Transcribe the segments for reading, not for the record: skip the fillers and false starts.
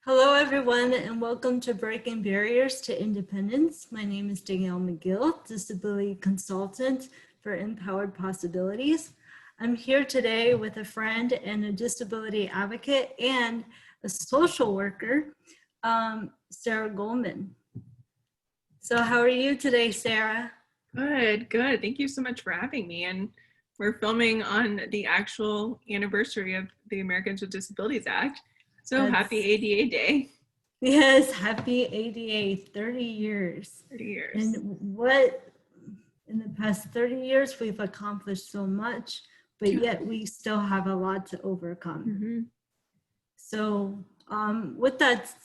Hello, everyone, and welcome to Breaking Barriers to Independence. My name is Danielle McGill, Disability Consultant for Empowered Possibilities. I'm here today with a friend and a disability advocate and a social worker, Sarah Goldman. So how are you today, Sarah? Good. Thank you so much for having me. And we're filming on the actual anniversary of the Americans with Disabilities Act. So happy ADA Day. Yes, happy ADA, 30 years. 30 years. And what, in the past 30 years, we've accomplished so much, but yet we still have a lot to overcome. Mm-hmm. So with that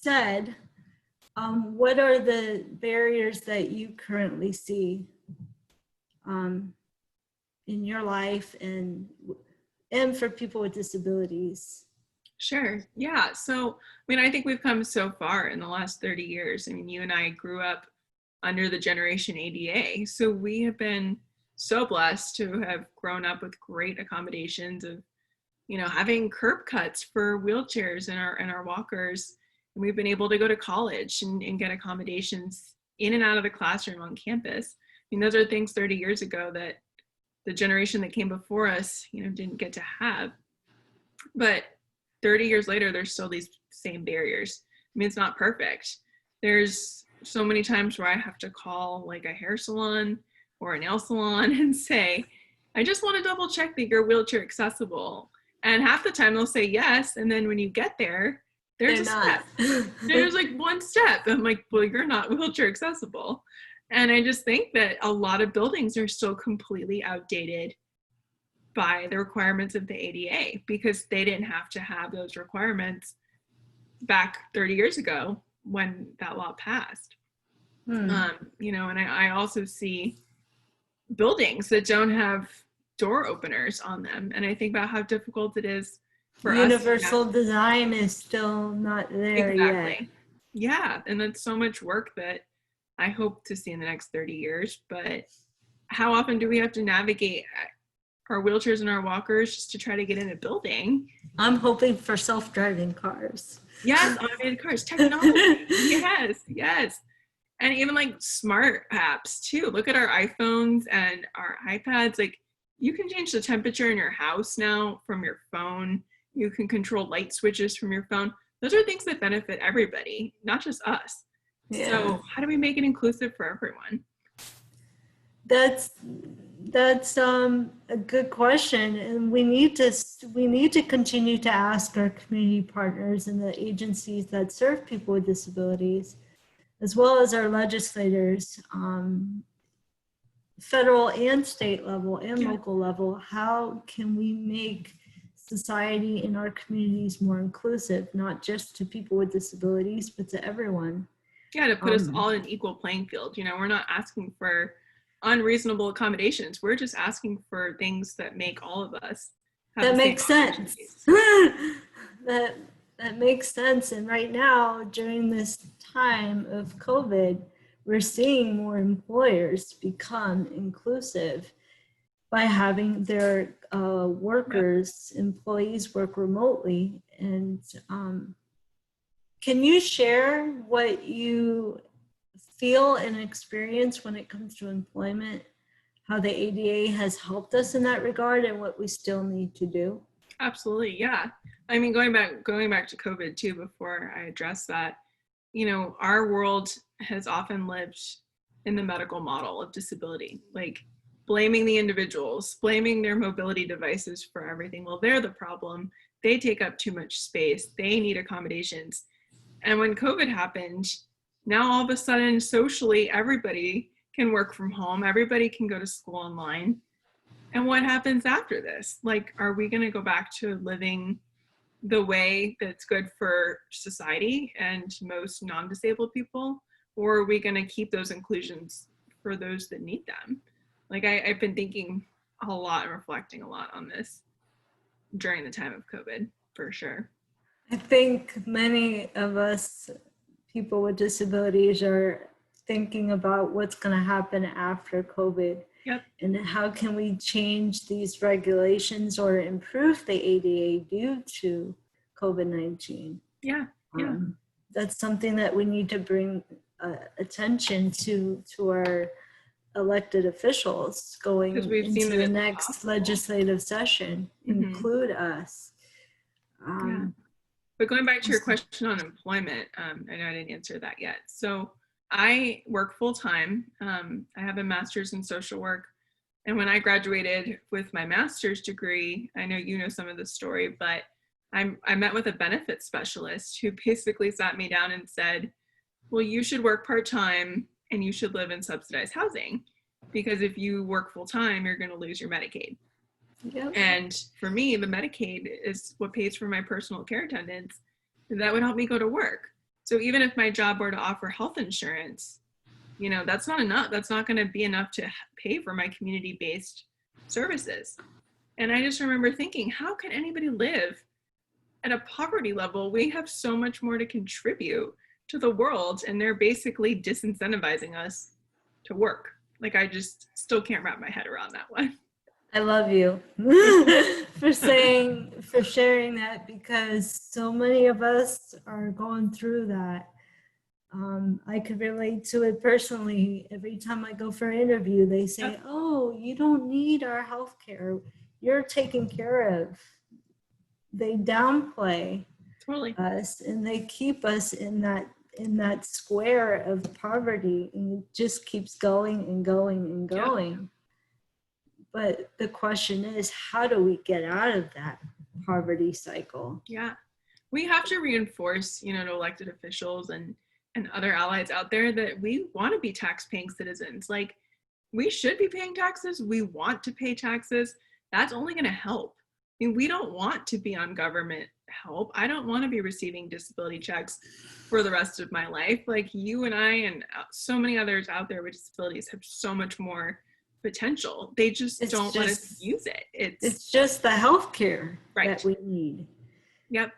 said, what are the barriers that you currently see in your life and for people with disabilities? Sure. Yeah. So, I think we've come so far in the last 30 years. You and I grew up under the generation ADA. So we have been so blessed to have grown up with great accommodations of, having curb cuts for wheelchairs and our walkers. And we've been able to go to college and get accommodations in and out of the classroom on campus. Those are things 30 years ago that the generation that came before us, didn't get to have. But 30 years later, there's still these same barriers. It's not perfect. There's so many times where I have to call like a hair salon or a nail salon and say, I just want to double check that you're wheelchair accessible. And half the time they'll say yes. And then when you get there, there's a step. There's like one step. I'm like, well, you're not wheelchair accessible. And I just think that a lot of buildings are still completely outdated by the requirements of the ADA because they didn't have to have those requirements back 30 years ago when that law passed. And I also see buildings that don't have door openers on them. And I think about how difficult it is for universal design is still not there yet. Yeah. And that's so much work that I hope to see in the next 30 years. But how often do we have to navigate our wheelchairs and our walkers just to try to get in a building? I'm hoping for self-driving cars. Yes, automated cars, technology. Yes. And even like smart apps too. Look at our iPhones and our iPads. Like you can change the temperature in your house now from your phone. You can control light switches from your phone. Those are things that benefit everybody, not just us. Yeah. So how do we make it inclusive for everyone? That's a good question, and we need to continue to ask our community partners and the agencies that serve people with disabilities, as well as our legislators, federal and state level and local level. How can we make society in our communities more inclusive, not just to people with disabilities, but to everyone? Yeah, to put us all in equal playing field. We're not asking for unreasonable accommodations. We're just asking for things that make all of us have that makes sense. that makes sense. And right now, during this time of COVID, we're seeing more employers become inclusive by having their employees work remotely. And can you share what you feel and experience when it comes to employment, how the ADA has helped us in that regard and what we still need to do? Absolutely, yeah. Going back to COVID too, before I address that, our world has often lived in the medical model of disability, like blaming the individuals, blaming their mobility devices for everything. Well, they're the problem. They take up too much space. They need accommodations. And when COVID happened, now all of a sudden, socially, everybody can work from home. Everybody can go to school online. And what happens after this? Like, are we going to go back to living the way that's good for society and most non-disabled people? Or are we going to keep those inclusions for those that need them? Like, I've been thinking a lot and reflecting a lot on this during the time of COVID, for sure. I think many of us people with disabilities are thinking about what's going to happen after COVID. Yep. And how can we change these regulations or improve the ADA due to COVID-19? Yeah. Yeah. That's something that we need to bring attention to our elected officials going Because we've seen into that the it's next possible. legislative session. Include us. Yeah. But going back to your question on employment, I know I didn't answer that yet. So I work full time. I have a master's in social work. And when I graduated with my master's degree, I know you know some of the story, but I met with a benefits specialist who basically sat me down and said, well, you should work part-time and you should live in subsidized housing, because if you work full-time, you're going to lose your Medicaid. Yep. And for me, the Medicaid is what pays for my personal care attendance. That would help me go to work. So even if my job were to offer health insurance, you know, that's not enough. That's not going to be enough to pay for my community-based services. And I just remember thinking, how can anybody live at a poverty level? We have so much more to contribute to the world, and they're basically disincentivizing us to work. Like, I just still can't wrap my head around that one. I love you for sharing that, because so many of us are going through that. I could relate to it personally. Every time I go for an interview, they say, Yep. oh, you don't need our health care. You're taken care of. They downplay Totally. us, and they keep us in that square of poverty, and it just keeps going and going and going. Yep. But the question is, how do we get out of that poverty cycle? Yeah, we have to reinforce, you know, to elected officials and other allies out there that we want to be tax-paying citizens. Like, we should be paying taxes. We want to pay taxes. That's only going to help. I mean, we don't want to be on government help. I don't want to be receiving disability checks for the rest of my life. Like, you and I and so many others out there with disabilities have so much more potential. They just don't let us use it. It's just the healthcare right. that we need. Yep.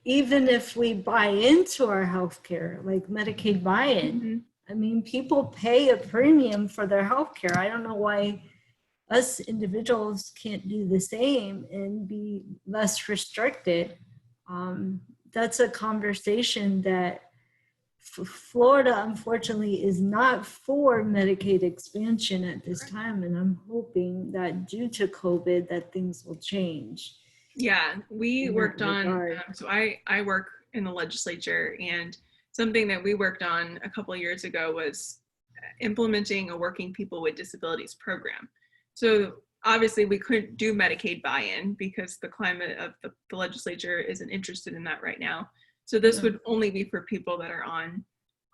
Even if we buy into our healthcare, like Medicaid buyin, I mean, people pay a premium for their healthcare. I don't know why us individuals can't do the same and be less restricted. That's a conversation that Florida, unfortunately, is not for Medicaid expansion at this time. And I'm hoping that due to COVID, that things will change. Yeah, we worked on, so I work in the legislature, and something that we worked on a couple of years ago was implementing a working people with disabilities program. So obviously we couldn't do Medicaid buy-in because the climate of the legislature isn't interested in that right now. So this would only be for people that are on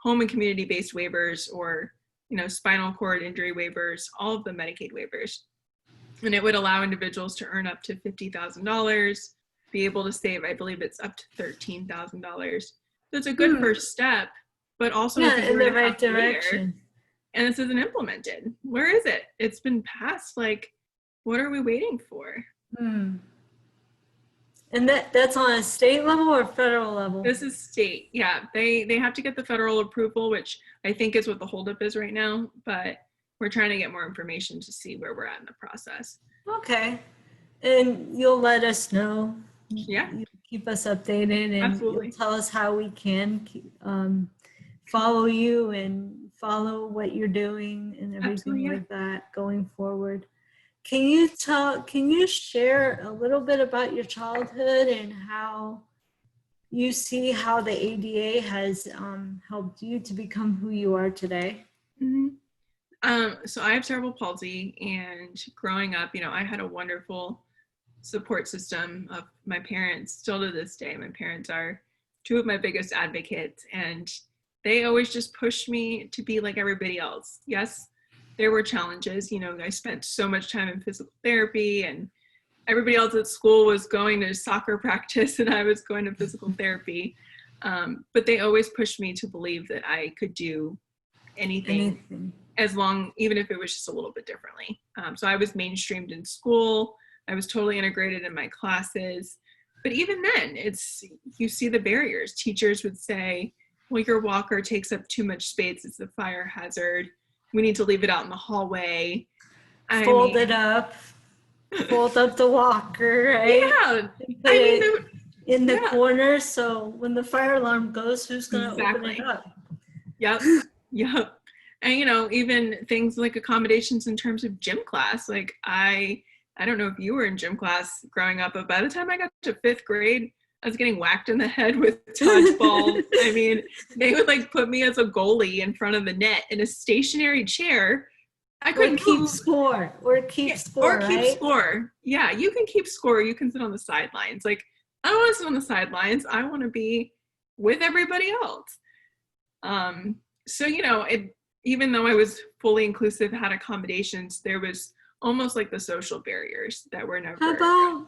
home and community-based waivers, or, you know, spinal cord injury waivers, all of the Medicaid waivers. And it would allow individuals to earn up to $50,000, be able to save, I believe it's up to $13,000. So it's a good first step, but also in the right direction. And this isn't implemented. Where is it? It's been passed. Like, what are we waiting for? And that's on a state level or federal level? This is state. Yeah, they have to get the federal approval, which I think is what the holdup is right now. But we're trying to get more information to see where we're at in the process. Okay. And you'll let us know. Yeah. You'll keep us updated, and absolutely. You'll tell us how we can follow you and follow what you're doing and everything like that going forward. Can you share a little bit about your childhood and how you see how the ADA has helped you to become who you are today? So I have cerebral palsy, and growing up, you know, I had a wonderful support system of my parents. Still to this day, my parents are two of my biggest advocates, and they always just pushed me to be like everybody else. Yes, there were challenges. You know, I spent so much time in physical therapy, and everybody else at school was going to soccer practice and I was going to physical therapy. But they always pushed me to believe that I could do anything. As long, even if it was just a little bit differently. So I was mainstreamed in school. I was totally integrated in my classes. But even then, you see the barriers. Teachers would say, well, your walker takes up too much space. It's a fire hazard. We need to leave it out in the hallway. Fold up the walker, right? Yeah. I mean, in the Yeah, corner. So when the fire alarm goes, who's going to open it exactly. up? Yep. Yep. And even things like accommodations in terms of gym class. Like I don't know if you were in gym class growing up, but by the time I got to 5th grade, I was getting whacked in the head with dodgeball. I mean, they would like put me as a goalie in front of the net in a stationary chair. I Or couldn't keep move. score. Or keep Yeah, or score, keep right? score. Yeah, you can keep score. You can sit on the sidelines. Like, I don't want to sit on the sidelines. I want to be with everybody else. Um, so, even though I was fully inclusive, had accommodations, there was almost like the social barriers that were How never. about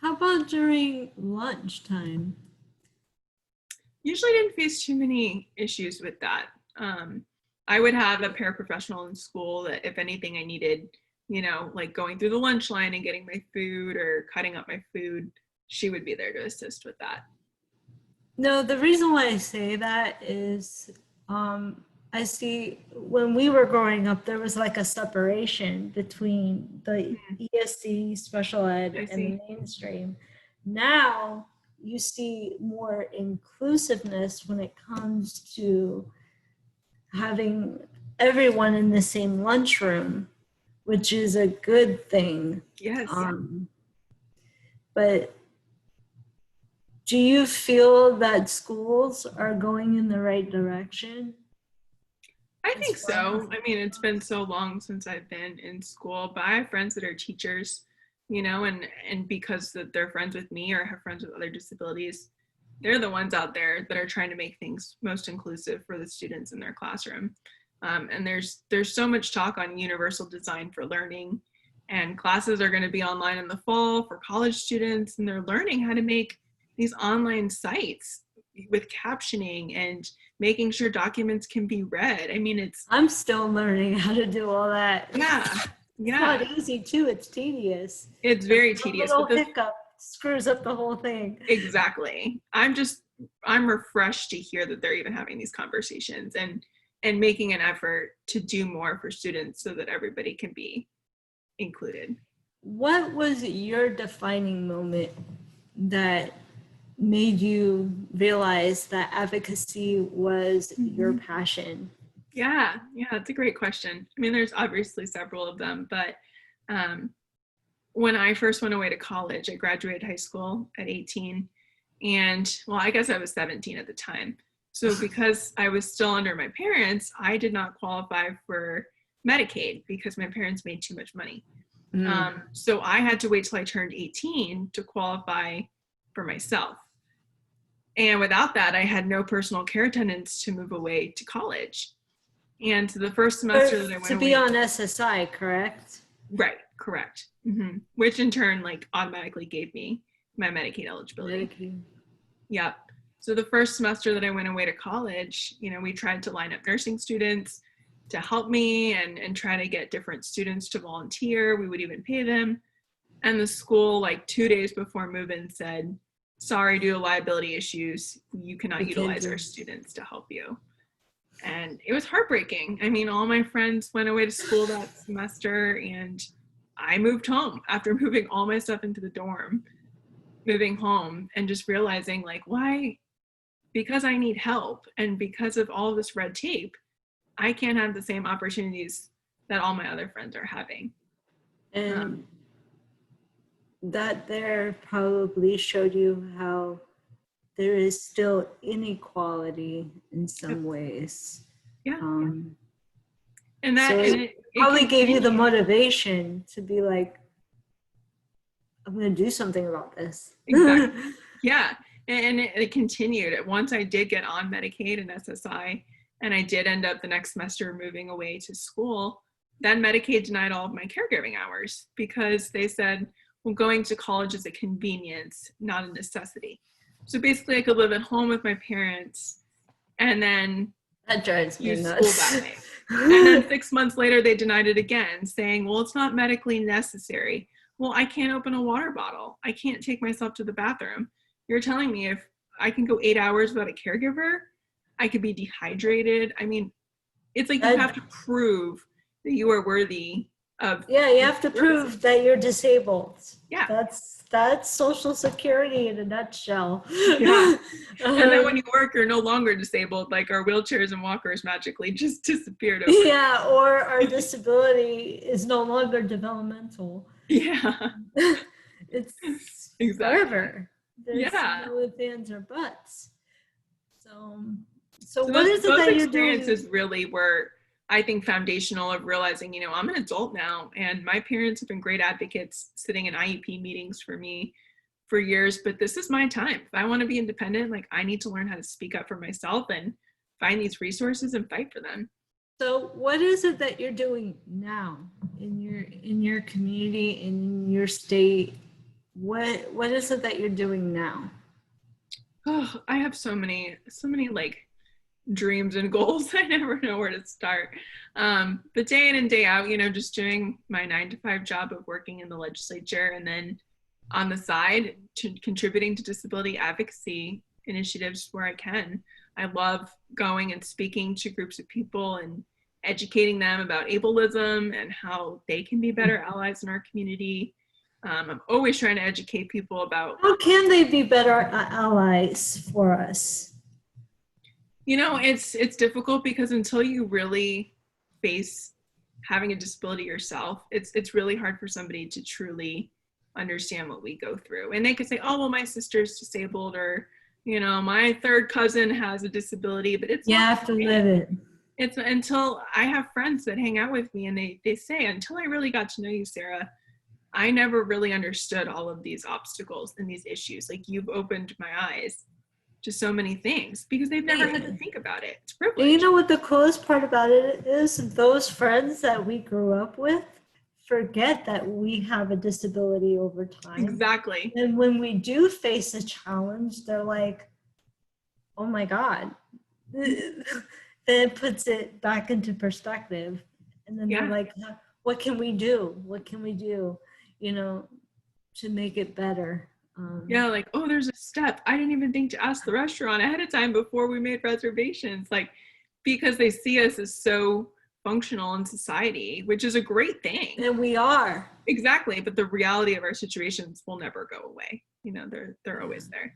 how about during lunchtime? Usually didn't face too many issues with that. I would have a paraprofessional in school that if anything I needed, like going through the lunch line and getting my food or cutting up my food, she would be there to assist with that. No, the reason why I say that is I see when we were growing up, there was like a separation between the ESC, special I ed, and see. the mainstream. Now you see more inclusiveness when it comes to having everyone in the same lunchroom, which is a good thing. Yes. But do you feel that schools are going in the right direction? I As think far as so. I mean, it's been so long since I've been in school, but I have friends that are teachers, and because that they're friends with me or have friends with other disabilities, they're the ones out there that are trying to make things most inclusive for the students in their classroom. And there's so much talk on universal design for learning, and classes are going to be online in the fall for college students, and they're learning how to make these online sites with captioning and making sure documents can be read. I mean, I'm still learning how to do all that. yeah, It's yeah, not easy too, it's tedious. it's And very a tedious, little but hiccup screws up the whole thing. exactly. I'm refreshed to hear that they're even having these conversations and making an effort to do more for students so that everybody can be included. What was your defining moment that made you realize that advocacy was your passion? Yeah, that's a great question. I mean, there's obviously several of them, but um, when I first went away to college, I graduated high school at 18. And well, I guess I was 17 at the time. So because I was still under my parents, I did not qualify for Medicaid because my parents made too much money. So I had to wait till I turned 18 to qualify for myself. And without that, I had no personal care attendance to move away to college. And the first semester that I went To be away, on SSI, correct? right, correct. Which in turn like automatically gave me my Medicaid eligibility. Medicaid. Yep. So the first semester that I went away to college, we tried to line up nursing students to help me and try to get different students to volunteer. We would even pay them. And the school, like 2 days before move-in, said, sorry, due to liability issues, you cannot utilize our students to help you. And it was heartbreaking. I mean, all my friends went away to school that semester, and I moved home after moving all my stuff into the dorm, moving home and just realizing like, why? Because I need help and because of all this red tape, I can't have the same opportunities that all my other friends are having. And that there probably showed you how there is still inequality in some ways. Yeah. And that so it probably gave you the motivation to be like, I'm going to do something about this. Exactly. Yeah. And it continued. Once I did get on Medicaid and SSI, and I did end up the next semester moving away to school, then Medicaid denied all of my caregiving hours because they said, well, going to college is a convenience, not a necessity. So basically I could live at home with my parents and then that drives me use nuts. school that way. And then 6 months later, they denied it again, saying, well, it's not medically necessary. Well, I can't open a water bottle. I can't take myself to the bathroom. You're telling me if I can go 8 hours without a caregiver, I could be dehydrated. I mean, it's like you have to prove that you are worthy of Yeah, you have to services. prove that you're disabled. Yeah. That's Social Security in a nutshell. Yeah. And then when Um, you work, you're no longer disabled. Like our wheelchairs and walkers magically just disappeared over. yeah, or our disability is no longer developmental. Yeah, It's exactly. forever. There's Yeah. no ifs, ands, or buts. So, so So what is it those that you're doing? experiences really were, I think, foundational of realizing, I'm an adult now, and my parents have been great advocates sitting in IEP meetings for me for years, but this is my time. If I want to be independent, like I need to learn how to speak up for myself and find these resources and fight for them. So, what is it that you're doing now in your community, in your state? What is it that you're doing now? Oh, I have so many like dreams and goals. I never know where to start. But day in and day out, just doing my 9 to 5 job of working in the legislature, and then on the side, contributing to disability advocacy initiatives where I can. I love going and speaking to groups of people and educating them about ableism and how they can be better allies in our community. I'm always trying to educate people about, How can they be better allies for us? it's difficult because until you really face having a disability yourself, it's really hard for somebody to truly understand what we go through. And they could say, oh, well, my sister's disabled, or my third cousin has a disability, but it's You not have to the live same. it. It's until I have friends that hang out with me and they say, until I really got to know you, Sarah, I never really understood all of these obstacles and these issues. Like, you've opened my eyes to so many things because they've never had to think about it. It's And you privilege. know what the coolest part about it is? Those friends that we grew up with forget that we have a disability over time. Exactly. And when we do face a challenge, they're like, oh my God. Then it puts it back into perspective. And then they're Yeah. like, what can we do? What can we do, to make it better? Yeah, like, oh, there's a step. I didn't even think to ask the restaurant ahead of time before we made reservations. Like, because they see us as so functional in society, which is a great thing. And we are. Exactly. But the reality of our situations will never go away. They're always there.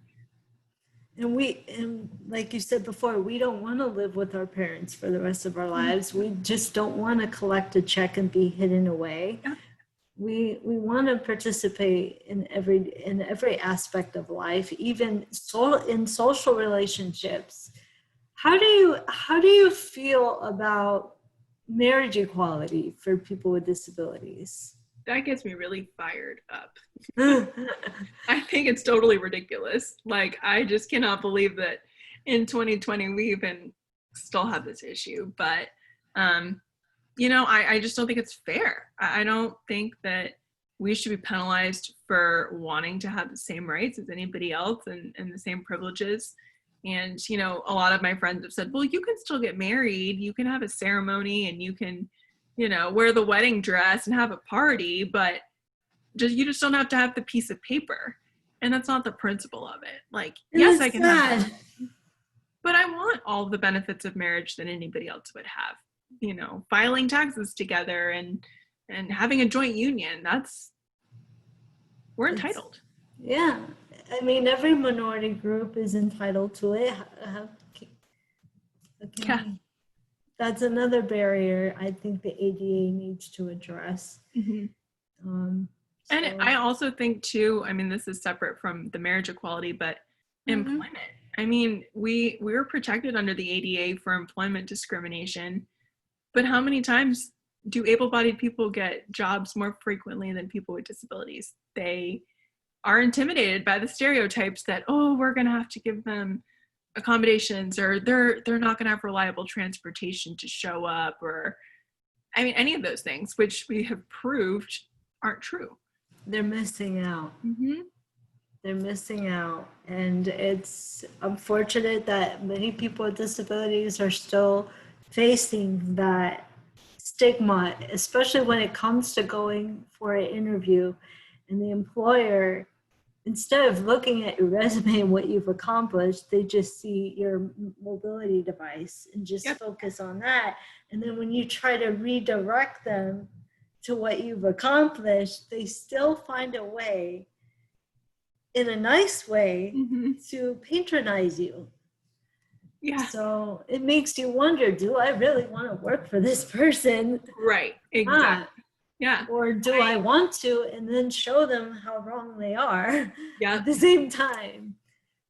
And like you said before, we don't want to live with our parents for the rest of our lives. We just don't want to collect a check and be hidden away. Yeah. We want to participate in every aspect of life, even in social relationships. How do you feel about marriage equality for people with disabilities? That gets me really fired up. I think it's totally ridiculous. Like, I just cannot believe that in 2020 we even still have this issue. But, I just don't think it's fair. I don't think that we should be penalized for wanting to have the same rights as anybody else and the same privileges. And, a lot of my friends have said, well, you can still get married. You can have a ceremony and you can, wear the wedding dress and have a party, but you just don't have to have the piece of paper. And that's not the principle of it. Like, And yes, I it's can have sad. that, but I want all the benefits of marriage that anybody else would have. Filing taxes together and having a joint union. We're entitled. Yeah. I mean, every minority group is entitled to it. Yeah. That's another barrier I think the ADA needs to address. Mm-hmm. And I also think too, I mean, this is separate from the marriage equality, but employment. I mean, we were protected under the ADA for employment discrimination, but how many times do able-bodied people get jobs more frequently than people with disabilities? They are intimidated by the stereotypes that, oh, we're going to have to give them accommodations, or they're not going to have reliable transportation to show up, or I mean, any of those things, which we have proved aren't true. They're missing out. Mm-hmm. They're missing out. And it's unfortunate that many people with disabilities are still facing that stigma, especially when it comes to going for an interview. And the employer, instead of looking at your resume and what you've accomplished, they just see your mobility device and just focus on that. And then when you try to redirect them to what you've accomplished, they still find a way, in a nice way, to patronize you. Yeah. So it makes you wonder, do I really want to work for this person? Right. Exactly. Yeah. Or do I want to, and then show them how wrong they are Yeah. at the same time?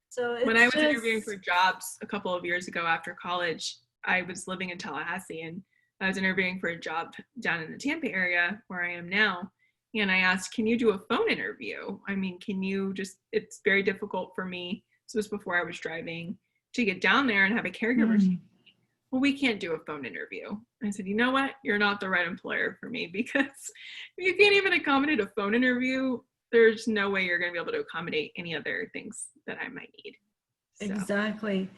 So it's when I was interviewing for jobs a couple of years ago after college, I was living in Tallahassee, and I was interviewing for a job down in the Tampa area where I am now. And I asked, can you do a phone interview? I mean, can you just, it's very difficult for me. So this was before I was driving to get down there and have a caregiver say, well, we can't do a phone interview. I said, you know what? You're not the right employer for me, because if you can't even accommodate a phone interview, there's no way you're going to be able to accommodate any other things that I might need. So. Exactly.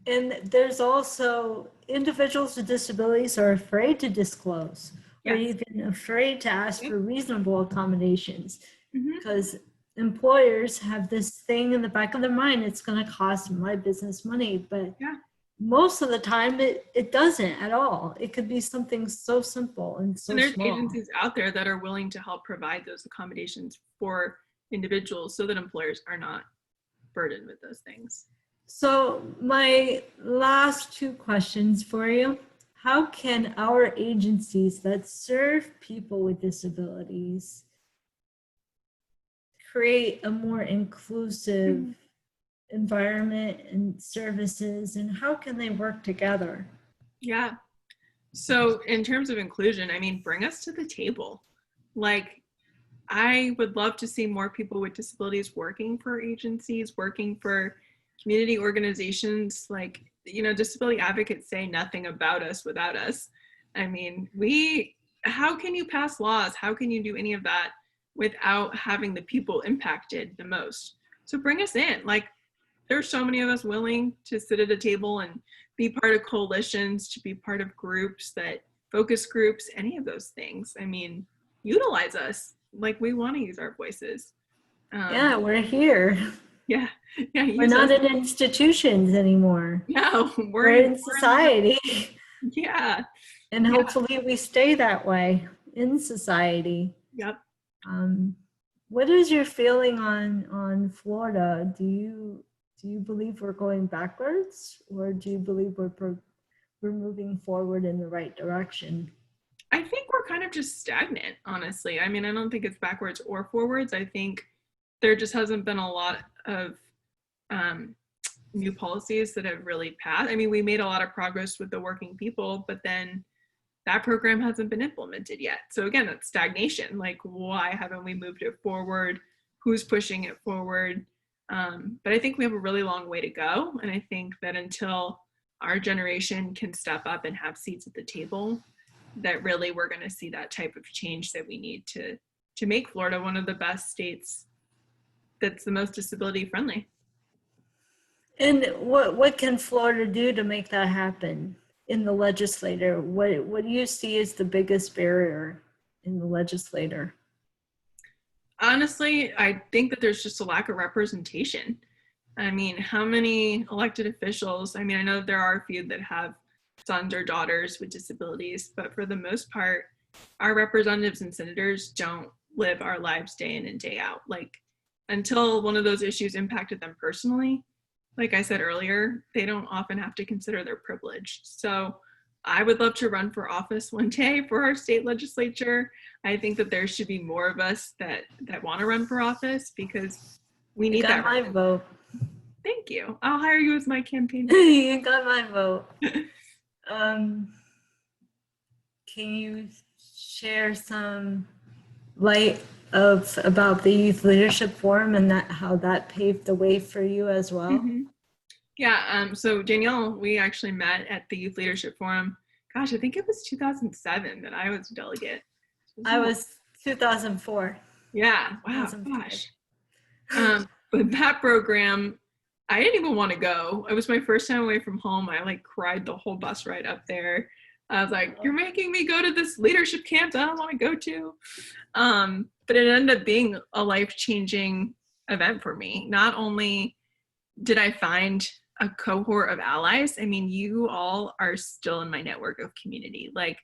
And there's also individuals with disabilities are afraid to disclose, or even afraid to ask for reasonable accommodations, because employers have this thing in the back of their mind, it's going to cost my business money, but most of the time it doesn't at all. It could be something so simple and so and there's small. agencies out there that are willing to help provide those accommodations for individuals so that employers are not burdened with those things. So my last two questions for you. How can our agencies that serve people with disabilities create a more inclusive environment and services, and how can they work together? Yeah. So in terms of inclusion, I mean, bring us to the table. Like, I would love to see more people with disabilities working for agencies, working for community organizations. Like, you know, disability advocates say nothing about us without us. I mean, how can you pass laws? How can you do any of that without having the people impacted the most? So bring us in. Like, there's so many of us willing to sit at a table and be part of coalitions, to be part of groups, that focus groups, any of those things. I mean, utilize us. Like, we want to use our voices. Yeah, we're here. Yeah. We're not in institutions anymore. No, we're in society. Yeah. And hopefully we stay that way in society. Yep. What is your feeling on Florida? Do you believe we're going backwards, or do you believe we're moving forward in the right direction? I think we're kind of just stagnant, honestly. I mean, I don't think it's backwards or forwards. I think there just hasn't been a lot of new policies that have really passed. I mean, we made a lot of progress with the working people, but then that program hasn't been implemented yet. So again, that's stagnation. Like, why haven't we moved it forward? Who's pushing it forward? But I think we have a really long way to go. And I think that until our generation can step up and have seats at the table, that really we're going to see that type of change that we need to make Florida one of the best states that's the most disability friendly. And what can Florida do to make that happen in the legislature? What do you see as the biggest barrier in the legislature? Honestly, I think that there's just a lack of representation. I mean, how many elected officials? I mean, I know that there are a few that have sons or daughters with disabilities, but for the most part, our representatives and senators don't live our lives day in and day out. Like, until one of those issues impacted them personally, like I said earlier, they don't often have to consider their privilege. So I would love to run for office one day for our state legislature. I think that there should be more of us that want to run for office, because we need that. My vote. Thank you. I'll hire you as my campaign. You got my vote. Can you share some light about the Youth Leadership Forum and how that paved the way for you as well? Mm-hmm. Yeah, so Danielle, we actually met at the Youth Leadership Forum. Gosh, I think it was 2007 that I was a delegate. I was 2004. Yeah, wow, gosh. But that program, I didn't even want to go. It was my first time away from home. I like cried the whole bus ride up there. I was like, you're making me go to this leadership camp that I don't want to go to. But it ended up being a life-changing event for me. Not only did I find a cohort of allies, I mean, you all are still in my network of community. Like,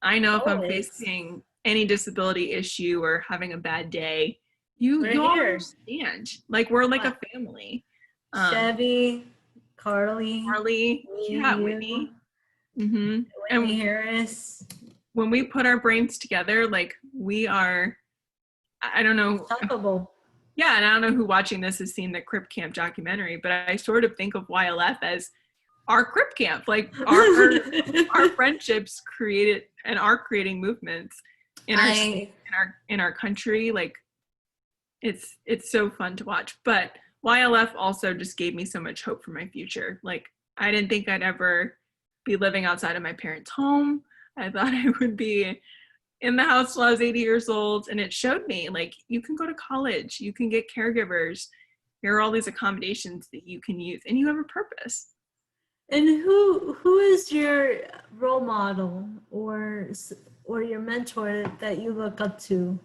I know if I'm facing any disability issue or having a bad day, you We're all here. understand. Like we're like a family. Chevy, Carly, Harley, me, yeah, you, Whitney. hmm Whitney And Harris. when we put our brains together, like we are, I don't know. Unstoppable. Yeah, and I don't know who watching this has seen the Crip Camp documentary, but I sort of think of YLF as our Crip Camp. Like our friendships created and are creating movements in our state, in our country. Like it's so fun to watch. But YLF also just gave me so much hope for my future. Like I didn't think I'd ever be living outside of my parents' home. I thought I would be in the house till I was 80 years old. And it showed me like you can go to college, you can get caregivers. Here are all these accommodations that you can use and you have a purpose. And who is your role model or your mentor that you look up to?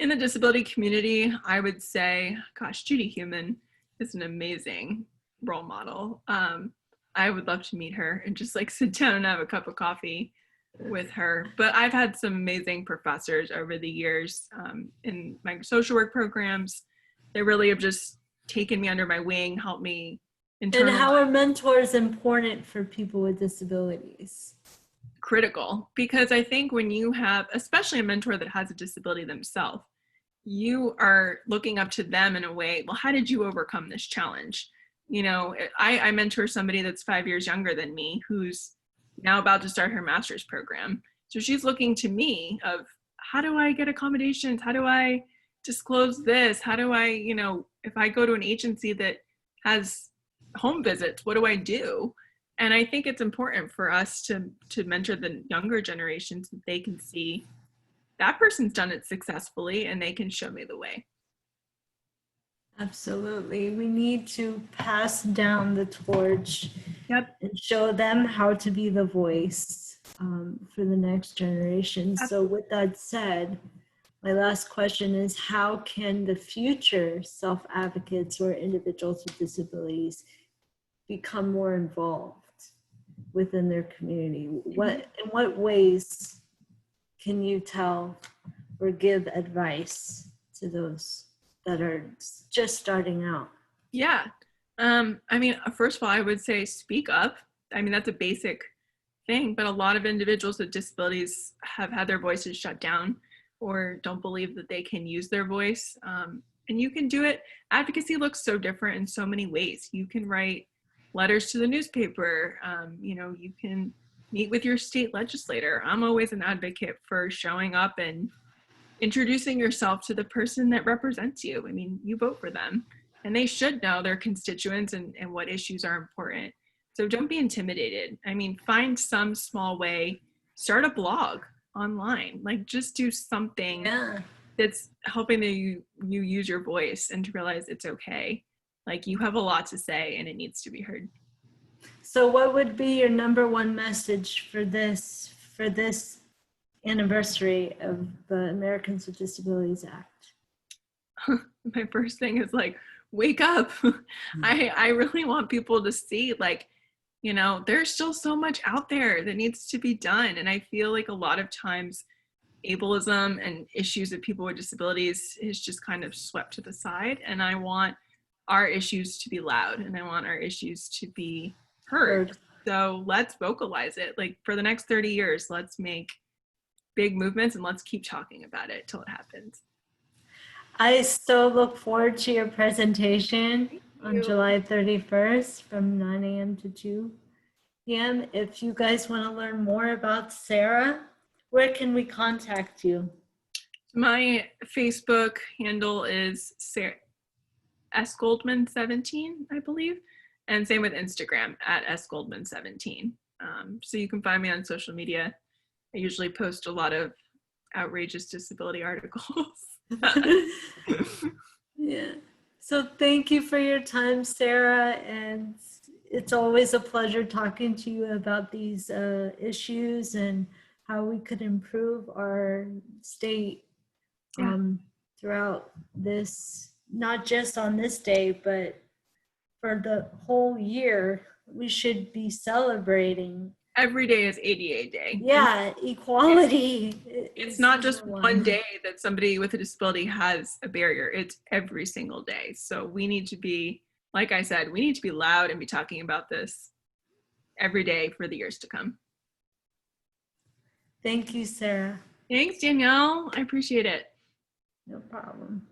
In the disability community, I would say, gosh, Judy Human is an amazing role model. I would love to meet her and just like sit down and have a cup of coffee with her. But I've had some amazing professors over the years in my social work programs. They really have just taken me under my wing, helped me internalize. And how are mentors important for people with disabilities? Critical, because I think when you have, especially a mentor that has a disability themselves, you are looking up to them in a way, well, how did you overcome this challenge? You know, I mentor somebody that's 5 years younger than me who's now about to start her master's program. So she's looking to me of how do I get accommodations? How do I disclose this? How do I, you know, if I go to an agency that has home visits, what do I do? And I think it's important for us to mentor the younger generations so that they can see that person's done it successfully and they can show me the way. Absolutely. We need to pass down the torch. Yep. And show them how to be the voice for the next generation. So with that said, my last question is, how can the future self-advocates or individuals with disabilities become more involved within their community? In what ways can you tell or give advice to those that are just starting out? Yeah. I mean, first of all, I would say speak up. I mean, that's a basic thing, but a lot of individuals with disabilities have had their voices shut down or don't believe that they can use their voice. And you can do it. Advocacy looks so different in so many ways. You can write letters to the newspaper. You know, you can meet with your state legislator. I'm always an advocate for showing up and introducing yourself to the person that represents you. I mean, you vote for them and they should know their constituents and what issues are important. So don't be intimidated. I mean, find some small way, start a blog online, like just do something that's helping you use your voice and to realize it's okay. Like you have a lot to say and it needs to be heard. So what would be your number one message for this anniversary of the Americans with Disabilities Act? My first thing is like, wake up. I really want people to see like, you know, there's still so much out there that needs to be done. And I feel like a lot of times ableism and issues of people with disabilities is just kind of swept to the side. And I want our issues to be loud and I want our issues to be heard. So let's vocalize it. Like for the next 30 years, let's make big movements and let's keep talking about it till it happens. I so look forward to your presentation on July 31st from 9 a.m. to 2 p.m. If you guys want to learn more about Sarah, where can we contact you? My Facebook handle is Sarah S. Goldman 17, I believe. And same with Instagram at S. Goldman 17. So you can find me on social media. I usually post a lot of outrageous disability articles. Yeah. So thank you for your time, Sarah. And it's always a pleasure talking to you about these issues and how we could improve our state throughout this, not just on this day, but for the whole year. We should be celebrating every day is ADA Day. Yeah, equality. It's Is not just number one day that somebody with a disability has a barrier. It's every single day. So we need to be, like I said, we need to be loud and be talking about this every day for the years to come. Thank you, Sarah. Thanks, Danielle. I appreciate it. No problem.